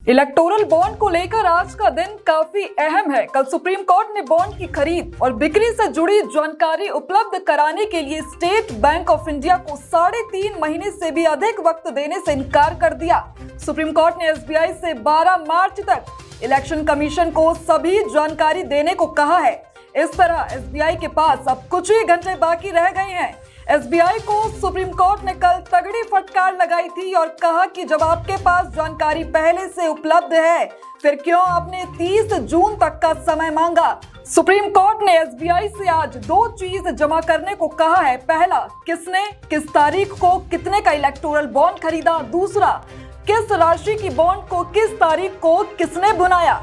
Electoral bond को लेकर आज का दिन काफी अहम है। कल सुप्रीम कोर्ट ने बॉन्ड की खरीद और बिक्री से जुड़ी जानकारी उपलब्ध कराने के लिए स्टेट बैंक ऑफ इंडिया को 3.5 महीने से भी अधिक वक्त देने से इनकार कर दिया। सुप्रीम कोर्ट ने एसबीआई से 12 मार्च तक इलेक्शन कमीशन को सभी जानकारी देने को कहा है। इस तरह एसबीआई के पास अब कुछ ही घंटे बाकी रह गए हैं। एसबीआई को सुप्रीम कोर्ट ने कल तगड़ी फटकार लगाई थी और कहा कि जब आपके पास जानकारी पहले से उपलब्ध है, फिर क्यों आपने 30 जून तक का समय मांगा। सुप्रीम कोर्ट ने एसबीआई से आज 2 चीज जमा करने को कहा है। पहला, किसने किस तारीख को कितने का इलेक्टोरल बॉन्ड खरीदा। दूसरा, किस राशि की बॉन्ड को किस तारीख को किसने भुनाया।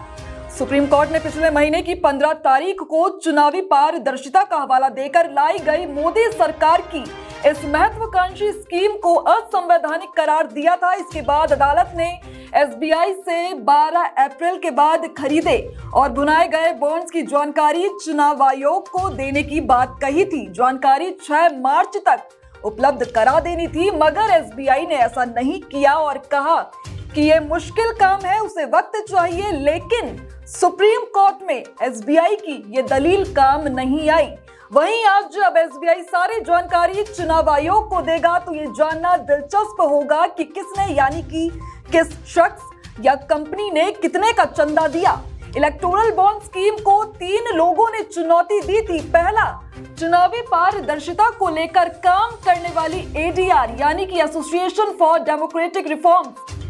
सुप्रीम कोर्ट ने पिछले महीने की 15 तारीख को चुनावी पारदर्शिता का हवाला देकर लाई गई मोदी सरकार की इस महत्वाकांक्षी स्कीम को असंवैधानिक करार दिया था। इसके बाद अदालत ने एसबीआई से 12 अप्रैल के बाद खरीदे और भुनाए गए बॉन्ड्स की जानकारी चुनाव आयोग को देने की बात कही थी। जानकारी 6 मार्च तक उपलब्ध करा देनी थी, मगर एसबीआई ने ऐसा नहीं किया और कहा कि ये मुश्किल काम है, उसे वक्त चाहिए। लेकिन सुप्रीम कोर्ट में एसबीआई की ये दलील काम नहीं आई। वहीं आज जब एसबीआई सारी जानकारी चुनाव आयोग को देगा तो ये जानना दिलचस्प होगा कि किसने, यानी कि किस शख्स या कंपनी ने कितने का चंदा दिया। इलेक्टोरल बॉन्ड स्कीम को 3 लोगों ने चुनौती दी थी। पहला, चुनावी पारदर्शिता को लेकर काम करने वाली एडीआर यानी कि एसोसिएशन फॉर डेमोक्रेटिक रिफॉर्म्स,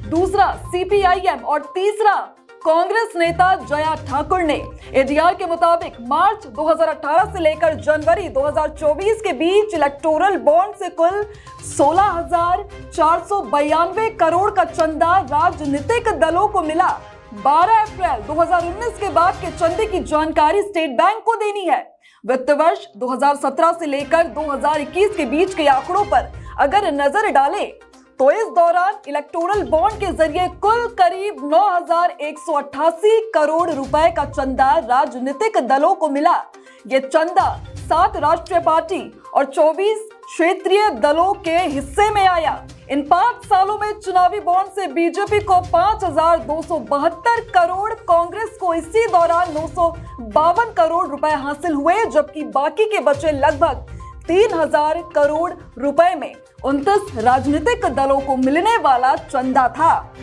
दूसरा सीपीआईएम और तीसरा कांग्रेस नेता जया ठाकुर ने। एडीआर के मुताबिक मार्च 2018 से लेकर जनवरी 2024 के बीच इलेक्टोरल बॉन्ड से कुल 16,492 करोड़ का चंदा राजनीतिक दलों को मिला। 12 अप्रैल 2019 के बाद के चंदे की जानकारी स्टेट बैंक को देनी है। वित्त वर्ष 2017 से लेकर 2021 के बीच के आंकड़ों पर अगर नजर डालें तो इस दौरान इलेक्टोरल बॉन्ड के जरिए कुल करीब 9,188 करोड़ रुपए का चंदा राजनीतिक दलों को मिला। ये चंदा 7 राष्ट्रीय पार्टी और 24 क्षेत्रीय दलों के हिस्से में आया। इन 5 सालों में चुनावी बॉन्ड से बीजेपी को 5,272 करोड़, कांग्रेस को इसी दौरान 952 करोड़ रुपए हासिल हुए, जबकि बाकी के बचे लगभग 3,000 करोड़ रुपए में 29 राजनीतिक दलों को मिलने वाला चंदा था।